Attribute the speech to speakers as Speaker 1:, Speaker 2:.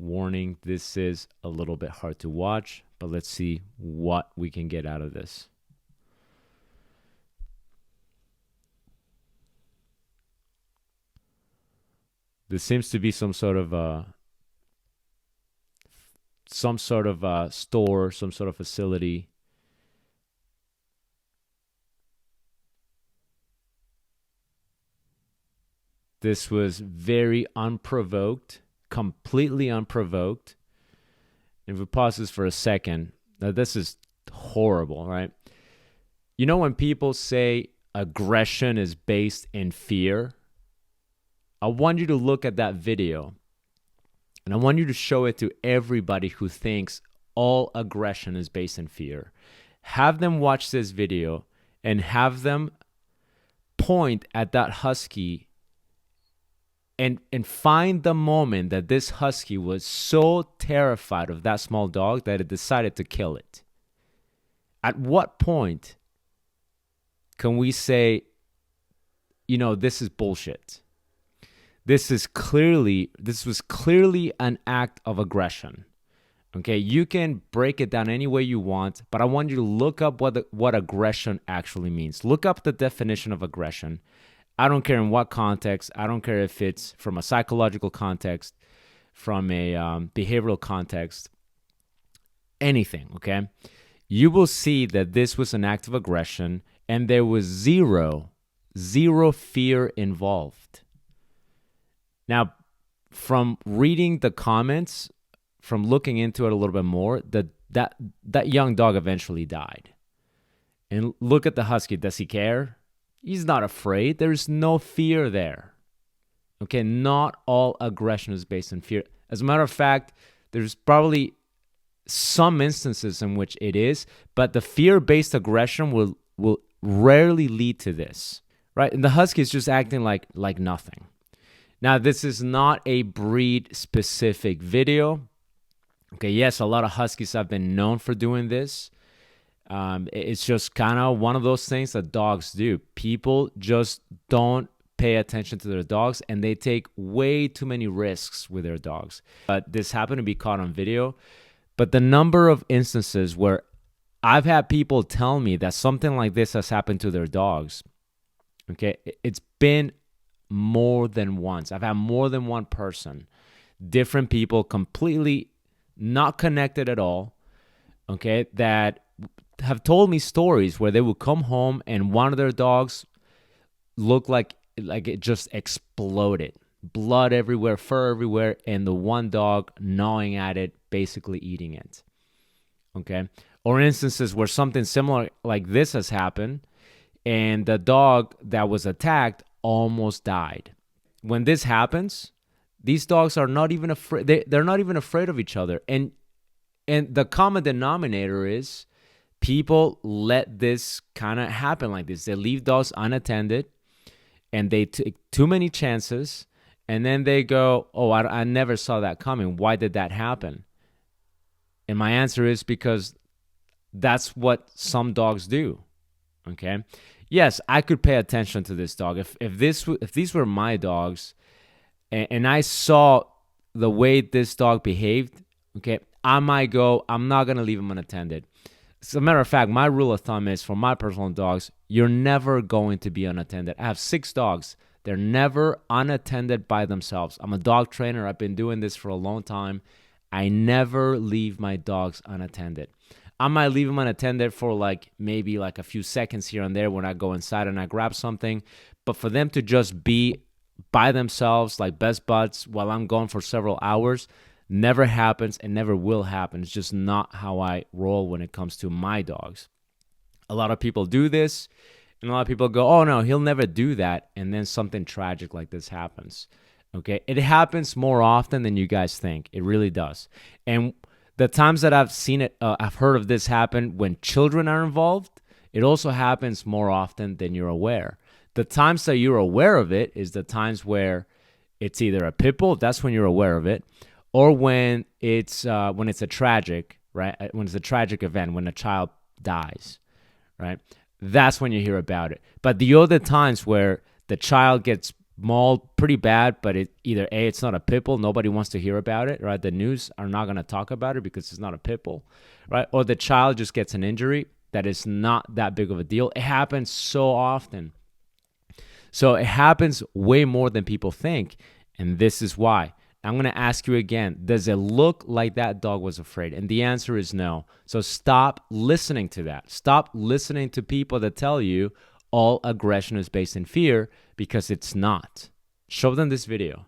Speaker 1: warning, this is a little bit hard to watch, but let's see what we can get out of this. This seems to be some sort of store, some sort of facility. This was very unprovoked, completely unprovoked. If we pause this for a second, now this is horrible, right? You know when people say aggression is based in fear? I want you to look at that video and I want you to show it to everybody who thinks all aggression is based in fear. Have them watch this video and have them point at that husky and find the moment that this husky was so terrified of that small dog that it decided to kill it. At what point can we say, this is bullshit? This was clearly an act of aggression. Okay, you can break it down any way you want, but I want you to look up what aggression actually means. Look up the definition of aggression. I don't care in what context. I don't care if it's from a psychological context, from a behavioral context, anything, okay? You will see that this was an act of aggression and there was zero fear involved. Now, from reading the comments, from looking into it a little bit more, that young dog eventually died. And look at the husky. Does he care? He's not afraid. There's no fear there. Okay, not all aggression is based on fear. As a matter of fact, there's probably some instances in which it is, but the fear-based aggression will rarely lead to this, right? And the husky is just acting like nothing. Now, this is not a breed-specific video. Okay, yes, a lot of huskies have been known for doing this. It's just kind of one of those things that dogs do. People just don't pay attention to their dogs, and they take way too many risks with their dogs. But this happened to be caught on video. But the number of instances where I've had people tell me that something like this has happened to their dogs, okay, it's been more than once. I've had more than one person, different people, completely not connected at all, okay, that have told me stories where they would come home and one of their dogs looked like it just exploded. Blood everywhere, fur everywhere, and the one dog gnawing at it, basically eating it, okay? Or instances where something similar like this has happened and the dog that was attacked almost died. When this happens, these dogs are not even afraid. They're not even afraid of each other. And the common denominator is people let this kind of happen like this. They leave dogs unattended and they take too many chances. And then they go, oh, I never saw that coming. Why did that happen? And my answer is because that's what some dogs do, okay? Yes, I could pay attention to this dog. If these were my dogs and I saw the way this dog behaved, okay, I might go, I'm not going to leave him unattended. As a matter of fact, my rule of thumb is for my personal dogs, you're never going to be unattended. I have 6 dogs. They're never unattended by themselves. I'm a dog trainer. I've been doing this for a long time. I never leave my dogs unattended. I might leave them unattended for maybe a few seconds here and there when I go inside and I grab something. But for them to just be by themselves like best buds while I'm gone for several hours never happens and never will happen. It's just not how I roll when it comes to my dogs. A lot of people do this. And a lot of people go, oh, no, he'll never do that. And then something tragic like this happens. Okay? It happens more often than you guys think. It really does. And the times that I've seen it, I've heard of this happen when children are involved, it also happens more often than you're aware. The times that you're aware of it is the times where it's either a pit bull, that's when you're aware of it, or when it's a tragic, right? When it's a tragic event, when a child dies, right? That's when you hear about it. But the other times where the child gets mauled pretty bad, but it either A, it's not a pit bull, nobody wants to hear about it, right? The news are not going to talk about it because it's not a pit bull, right? Or the child just gets an injury that is not that big of a deal. It happens so often. So it happens way more than people think, and this is why. I'm going to ask you again, does it look like that dog was afraid? And the answer is no. So stop listening to that. Stop listening to people that tell you all aggression is based in fear, because it's not. Show them this video.